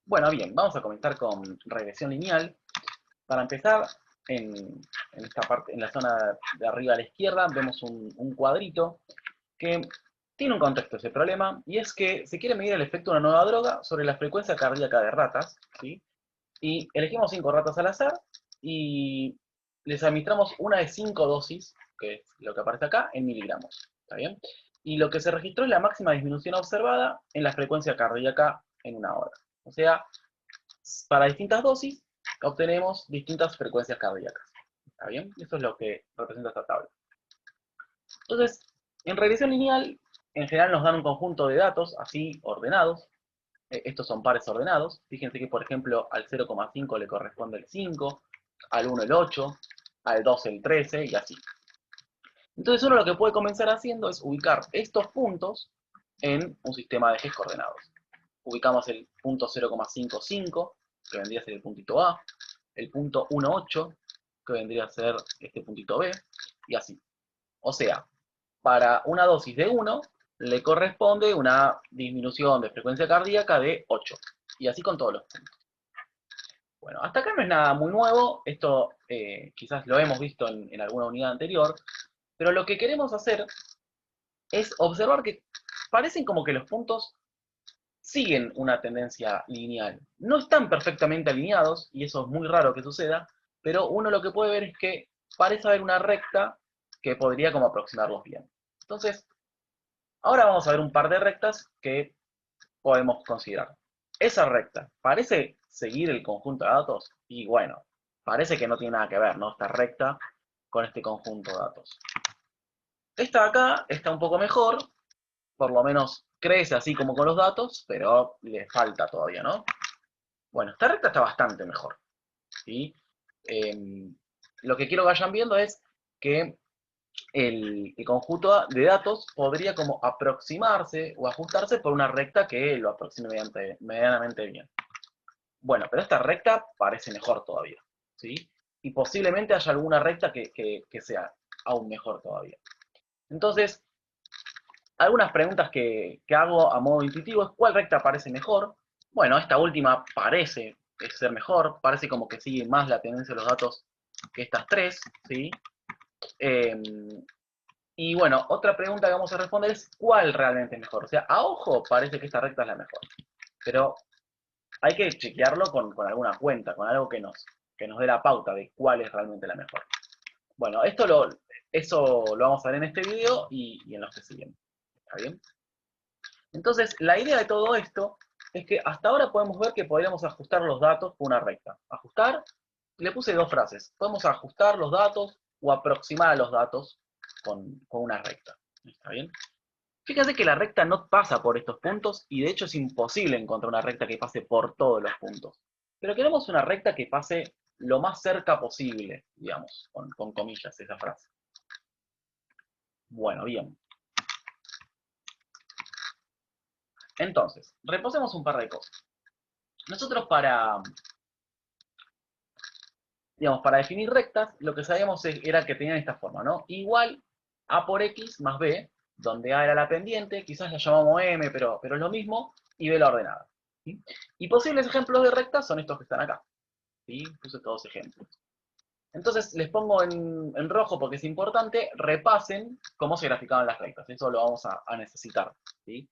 Bueno, bien, vamos a comenzar con regresión lineal. Para empezar, en esta parte, en la zona de arriba a la izquierda, vemos un cuadrito que tiene un contexto ese problema, y es que se quiere medir el efecto de una nueva droga sobre la frecuencia cardíaca de ratas, ¿sí? Y elegimos 5 ratas al azar, y les administramos una de 5 dosis, que es lo que aparece acá, en miligramos, ¿está bien? Y lo que se registró es la máxima disminución observada en la frecuencia cardíaca en una hora. O sea, para distintas dosis obtenemos distintas frecuencias cardíacas. ¿Está bien? Eso es lo que representa esta tabla. Entonces, en regresión lineal, en general nos dan un conjunto de datos así ordenados. Estos son pares ordenados. Fíjense que, por ejemplo, al 0,5 le corresponde el 5, al 1 el 8, al 2 el 13 y así. Entonces uno lo que puede comenzar haciendo es ubicar estos puntos en un sistema de ejes coordenados. Ubicamos el punto 0,55, que vendría a ser el puntito A, el punto 1,8, que vendría a ser este puntito B, y así. O sea, para una dosis de 1 le corresponde una disminución de frecuencia cardíaca de 8, y así con todos los puntos. Bueno, hasta acá no es nada muy nuevo, esto quizás lo hemos visto en alguna unidad anterior, pero lo que queremos hacer es observar que parecen como que los puntos siguen una tendencia lineal. No están perfectamente alineados, y eso es muy raro que suceda, pero uno lo que puede ver es que parece haber una recta que podría como aproximarlos bien. Entonces, ahora vamos a ver un par de rectas que podemos considerar. Esa recta, ¿parece seguir el conjunto de datos? Y bueno, parece que no tiene nada que ver, ¿no? Esta recta con este conjunto de datos. Esta de acá está un poco mejor, por lo menos crece así como con los datos, pero le falta todavía, ¿no? Bueno, esta recta está bastante mejor, ¿sí? Lo que quiero que vayan viendo es que el conjunto de datos podría como aproximarse o ajustarse por una recta que lo aproxime medianamente bien. Bueno, pero esta recta parece mejor todavía, ¿sí? Y posiblemente haya alguna recta que sea aún mejor todavía. Entonces, algunas preguntas que hago a modo intuitivo es: ¿cuál recta parece mejor? Bueno, esta última parece ser mejor, parece como que sigue más la tendencia de los datos que estas tres, ¿sí? Eh, y bueno, otra pregunta que vamos a responder es: ¿cuál realmente es mejor? O sea, a ojo parece que esta recta es la mejor, pero hay que chequearlo con alguna cuenta, con algo que nos dé la pauta de cuál es realmente la mejor. Bueno, eso lo vamos a ver en este video y en los que siguen. ¿Está bien? Entonces, la idea de todo esto es que hasta ahora podemos ver que podríamos ajustar los datos por una recta. Ajustar, le puse dos frases. Podemos ajustar los datos o aproximar a los datos con una recta. ¿Está bien? Fíjense que la recta no pasa por estos puntos, y de hecho es imposible encontrar una recta que pase por todos los puntos. Pero queremos una recta que pase lo más cerca posible, digamos, con comillas esa frase. Bueno, bien. Entonces, repasemos un par de cosas. Nosotros digamos, para definir rectas, lo que sabíamos era que tenían esta forma, ¿no? Igual A por X más B, donde A era la pendiente, quizás la llamamos M, pero es lo mismo, y B la ordenada. ¿Sí? Y posibles ejemplos de rectas son estos que están acá. ¿Sí? Puse todos ejemplos. Entonces les pongo en rojo porque es importante: repasen cómo se graficaban las rectas. Eso lo vamos a necesitar. ¿Sí?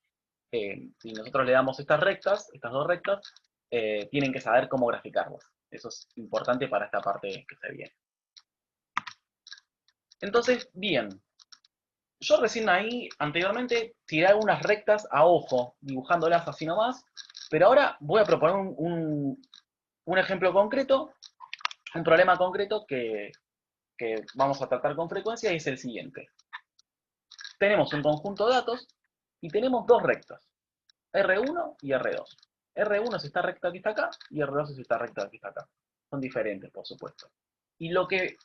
Si nosotros le damos estas rectas, estas dos rectas, tienen que saber cómo graficarlas. Eso es importante para esta parte que se viene. Entonces, bien, yo recién ahí, anteriormente, tiré algunas rectas a ojo, dibujándolas así nomás, pero ahora voy a proponer un ejemplo concreto, un problema concreto que vamos a tratar con frecuencia, y es el siguiente. Tenemos un conjunto de datos y tenemos dos rectas, R1 y R2. R1 es esta recta que está acá, y R2 es esta recta que está acá. Son diferentes, por supuesto. Y lo que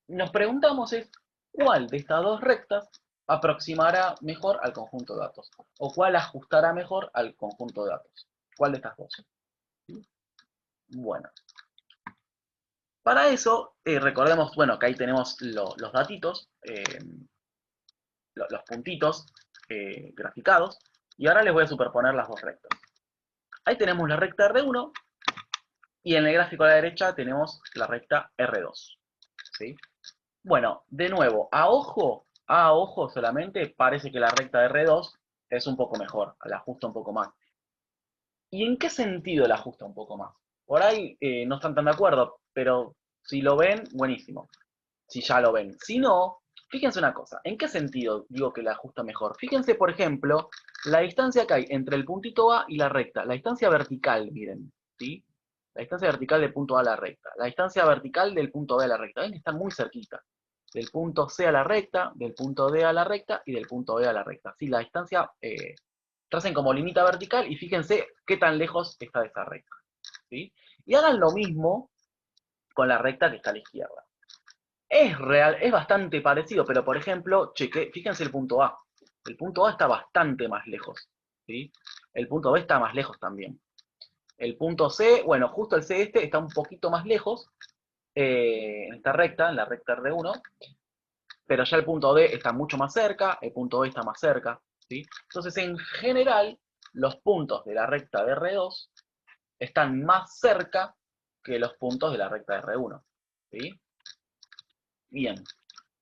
nos preguntamos es: ¿cuál de estas dos rectas aproximará mejor al conjunto de datos? ¿O cuál ajustará mejor al conjunto de datos? ¿Cuál de estas dos? ¿Sí? Bueno, para eso, recordemos, bueno, que ahí tenemos los datitos, los puntitos graficados, y ahora les voy a superponer las dos rectas. Ahí tenemos la recta R1 y en el gráfico a la derecha tenemos la recta R2. ¿Sí? Bueno, de nuevo, a ojo solamente, parece que la recta R2 es un poco mejor, la ajusta un poco más. ¿Y en qué sentido la ajusta un poco más? Por ahí no están tan de acuerdo, pero si lo ven, buenísimo. Si ya lo ven. Si no, fíjense una cosa. ¿En qué sentido digo que la ajusta mejor? Fíjense, por ejemplo, la distancia que hay entre el puntito A y la recta. La distancia vertical, miren. ¿Sí? La distancia vertical del punto A a la recta. La distancia vertical del punto B a la recta. Ven que están muy cerquita. Del punto C a la recta, del punto D a la recta y del punto B a la recta. Sí, la distancia tracen como limita vertical y fíjense qué tan lejos está de esa recta. ¿Sí? Y hagan lo mismo con la recta que está a la izquierda. Es real, es bastante parecido, pero por ejemplo, fíjense el punto A. El punto A está bastante más lejos. ¿Sí? El punto B está más lejos también. El punto C, bueno, justo el C este está un poquito más lejos en esta recta, en la recta R1, pero ya el punto D está mucho más cerca, el punto B está más cerca. ¿Sí? Entonces, en general, los puntos de la recta de R2 están más cerca que los puntos de la recta de R1. ¿Sí? Bien.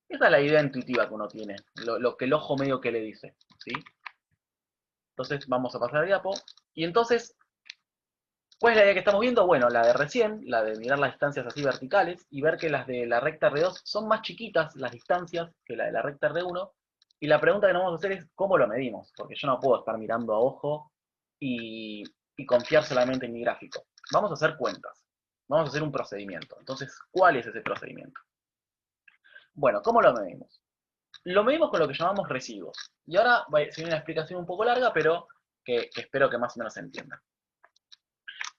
Esa es la idea intuitiva que uno tiene, lo que el ojo medio que le dice. ¿Sí? Entonces, vamos a pasar al diapo. Y entonces, ¿cuál es la idea que estamos viendo? Bueno, la de recién, la de mirar las distancias así verticales y ver que las de la recta R2 son más chiquitas las distancias que la de la recta R1. Y la pregunta que nos vamos a hacer es, ¿cómo lo medimos? Porque yo no puedo estar mirando a ojo y, y confiar solamente en mi gráfico. Vamos a hacer cuentas. Vamos a hacer un procedimiento. Entonces, ¿cuál es ese procedimiento? Bueno, ¿cómo lo medimos? Lo medimos con lo que llamamos residuos. Y ahora va a ser una explicación un poco larga, pero que espero que más o menos se entienda.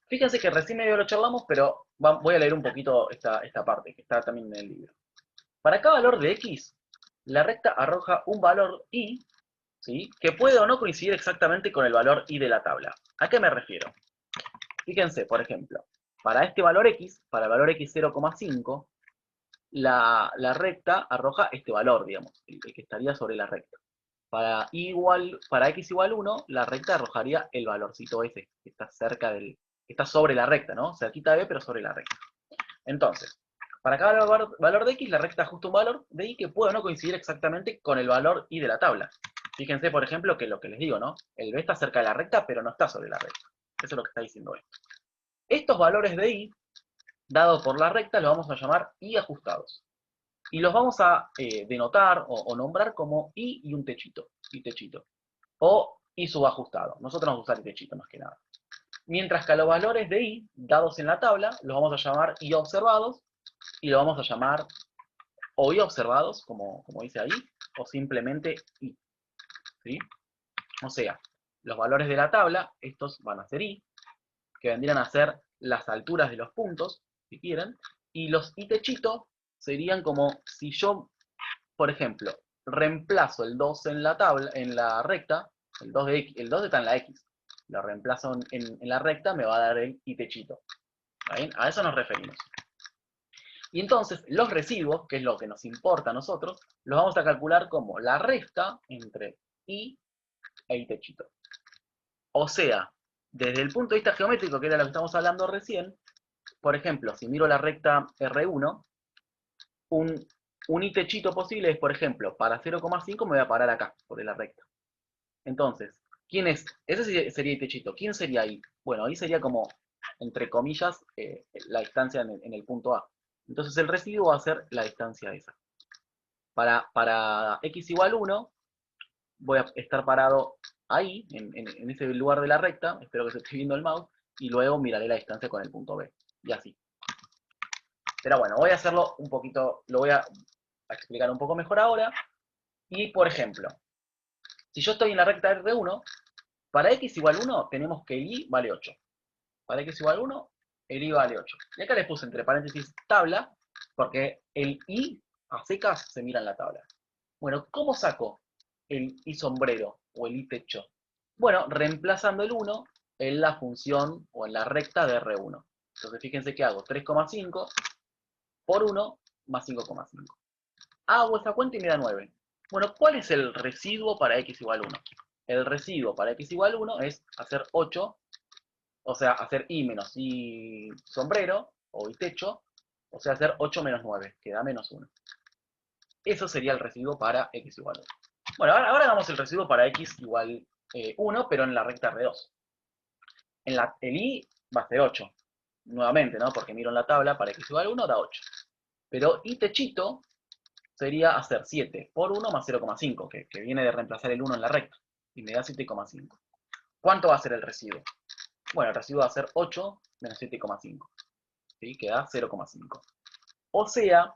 Fíjense que recién medio lo charlamos, pero voy a leer un poquito esta parte, que está también en el libro. Para cada valor de x, la recta arroja un valor y, ¿sí?, que puede o no coincidir exactamente con el valor y de la tabla. ¿A qué me refiero? Fíjense, por ejemplo, para este valor x, para el valor x 0,5, la recta arroja este valor, digamos, el que estaría sobre la recta. Para x igual 1, la recta arrojaría el valorcito ese, que está cerca está sobre la recta, ¿no? Cerquita de B, pero sobre la recta. Entonces, para cada valor de x, la recta ajusta un valor de y que puede o no coincidir exactamente con el valor y de la tabla. Fíjense, por ejemplo, que lo que les digo, ¿no? El B está cerca de la recta, pero no está sobre la recta. Eso es lo que está diciendo esto. Estos valores de y, dados por la recta, los vamos a llamar y ajustados. Y los vamos a denotar o nombrar como y un techito. Y techito. O y subajustado. Nosotros vamos a usar el techito más que nada. Mientras que a los valores de y, dados en la tabla, los vamos a llamar y observados, y lo vamos a llamar o y observados, como dice ahí, o simplemente y. ¿Sí? O sea, los valores de la tabla, estos van a ser y, que vendrían a ser las alturas de los puntos, si quieren, y los y techito serían como si yo, por ejemplo, reemplazo el 2 en la tabla, en la recta, el 2 está en la x, lo reemplazo en la recta, me va a dar el y techito. ¿Bien? A eso nos referimos. Y entonces los residuos, que es lo que nos importa a nosotros, los vamos a calcular como la resta entre y e y techito. O sea, desde el punto de vista geométrico, que era lo que estamos hablando recién, por ejemplo, si miro la recta R1, un y techito posible es, por ejemplo, para 0,5 me voy a parar acá, por la recta. Entonces, ¿quién es? Ese sería y techito. ¿Quién sería ahí? Bueno, ahí sería como, entre comillas, la distancia en el punto A. Entonces el residuo va a ser la distancia esa. Para x igual 1, voy a estar parado ahí, en ese lugar de la recta, espero que se esté viendo el mouse, y luego miraré la distancia con el punto B. Y así. Pero bueno, voy a hacerlo un poquito, lo voy a explicar un poco mejor ahora. Y por ejemplo, si yo estoy en la recta R1, para x igual 1 tenemos que el y vale 8. Para x igual 1, el y vale 8. Y acá les puse entre paréntesis tabla, porque el y a secas se mira en la tabla. Bueno, ¿cómo saco el y sombrero o el y techo? Bueno, reemplazando el 1 en la función o en la recta de R1. Entonces fíjense que hago 3,5 por 1 más 5,5. Hago esta cuenta y me da 9. Bueno, ¿cuál es el residuo para x igual 1? El residuo para x igual 1 es hacer 8 O sea, hacer I menos I sombrero, o I techo, o sea, hacer 8 menos 9, que da menos 1. Eso sería el residuo para x igual 1. Bueno, ahora hagamos el residuo para x igual 1, pero en la recta R2. El I va a ser 8, nuevamente, ¿no? Porque miro en la tabla, para x igual 1 da 8. Pero I techito sería hacer 7 por 1 más 0,5, que viene de reemplazar el 1 en la recta, y me da 7,5. ¿Cuánto va a ser el residuo? Bueno, el residuo va a ser 8 menos 7,5, ¿sí? Que da 0,5. O sea,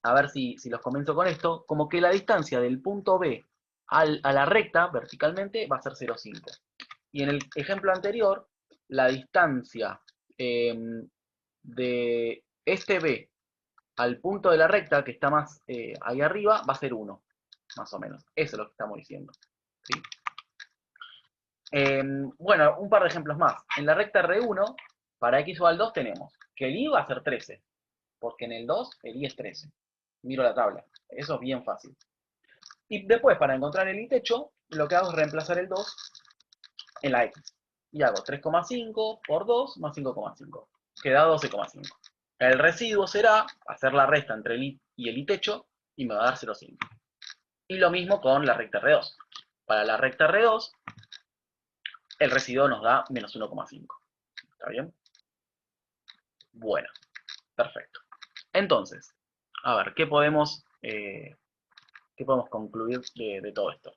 a ver si los convenzo con esto, como que la distancia del punto B a la recta, verticalmente, va a ser 0,5. Y en el ejemplo anterior, la distancia de este B al punto de la recta, que está más ahí arriba, va a ser 1, más o menos. Eso es lo que estamos diciendo, ¿sí? Bueno, un par de ejemplos más. En la recta R1, para x igual 2 tenemos que el I va a ser 13, porque en el 2 el I es 13. Miro la tabla. Eso es bien fácil. Y después, para encontrar el I techo, lo que hago es reemplazar el 2 en la x. Y hago 3,5 por 2 más 5,5. Queda 12,5. El residuo será hacer la resta entre el I y el I techo y me va a dar 0,5. Y lo mismo con la recta R2. Para la recta R2, el residuo nos da menos 1,5. ¿Está bien? Bueno, perfecto. Entonces, a ver, ¿qué podemos concluir de todo esto?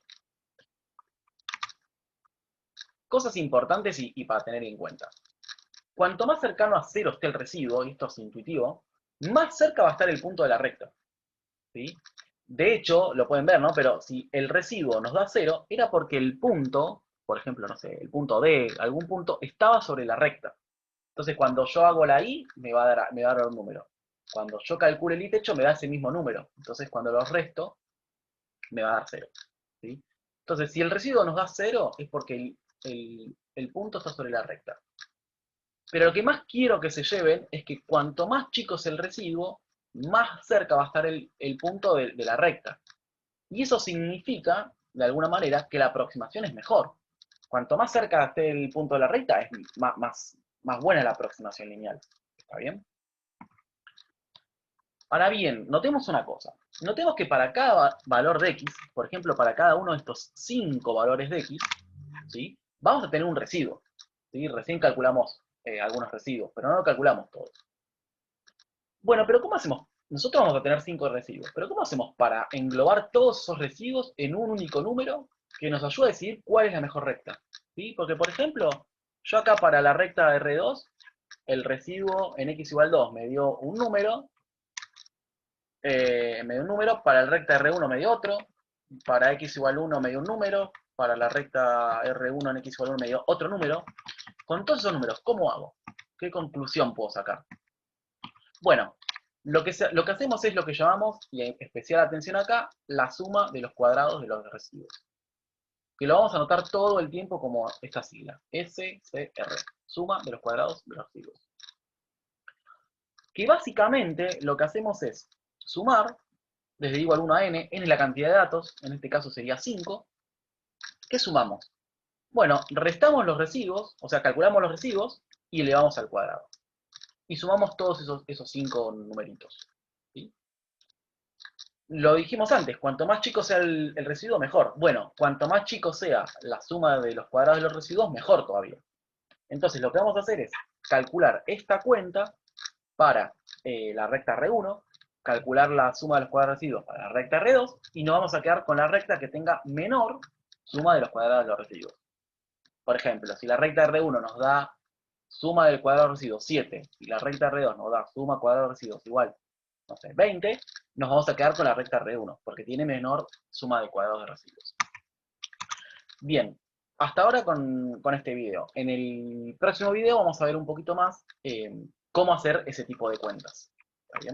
Cosas importantes y para tener en cuenta. Cuanto más cercano a 0 esté el residuo, y esto es intuitivo, más cerca va a estar el punto de la recta, ¿sí? De hecho, lo pueden ver, ¿no? Pero si el residuo nos da 0, era porque el punto, por ejemplo, no sé, el punto D, algún punto, estaba sobre la recta. Entonces, cuando yo hago la I, me va a dar un número. Cuando yo calculo el I techo, me da ese mismo número. Entonces, cuando lo resto, me va a dar 0, ¿sí? Entonces, si el residuo nos da 0, es porque el punto está sobre la recta. Pero lo que más quiero que se lleven es que cuanto más chico es el residuo, más cerca va a estar el punto de la recta. Y eso significa, de alguna manera, que la aproximación es mejor. Cuanto más cerca esté el punto de la recta, es más buena la aproximación lineal. ¿Está bien? Ahora bien, notemos una cosa. Notemos que para cada valor de x, por ejemplo, para cada uno de estos 5 valores de x, ¿sí? Vamos a tener un residuo, ¿sí? Recién calculamos algunos residuos, pero no lo calculamos todos. Bueno, pero ¿cómo hacemos? Nosotros vamos a tener 5 residuos, pero ¿cómo hacemos para englobar todos esos residuos en un único número que nos ayude a decidir cuál es la mejor recta? ¿Sí? Porque, por ejemplo, yo acá para la recta R2, el residuo en x igual 2 me dio un número, para el recta R1 me dio otro, para x igual 1 me dio un número, para la recta R1 en x igual 1 me dio otro número. Con todos esos números, ¿cómo hago? ¿Qué conclusión puedo sacar? Bueno, lo que hacemos es lo que llamamos, y en especial atención acá, la suma de los cuadrados de los residuos. Que lo vamos a anotar todo el tiempo como esta sigla, SCR, suma de los cuadrados de los residuos. Que básicamente lo que hacemos es sumar, desde igual 1 a n es la cantidad de datos, en este caso sería 5. ¿Qué sumamos? Bueno, restamos los residuos, o sea, calculamos los residuos y elevamos al cuadrado. Y sumamos todos esos 5 numeritos, ¿sí? Lo dijimos antes, cuanto más chico sea el residuo, mejor. Bueno, cuanto más chico sea la suma de los cuadrados de los residuos, mejor todavía. Entonces, lo que vamos a hacer es calcular esta cuenta para la recta R1, calcular la suma de los cuadrados de residuos para la recta R2, y nos vamos a quedar con la recta que tenga menor suma de los cuadrados de los residuos. Por ejemplo, si la recta R1 nos da suma del cuadrado de residuos 7, y la recta R2 nos da suma cuadrado de residuos igual, no sé, 20, nos vamos a quedar con la recta R1, porque tiene menor suma de cuadrados de residuos. Bien, hasta ahora con este video. En el próximo video vamos a ver un poquito más cómo hacer ese tipo de cuentas. ¿Está bien?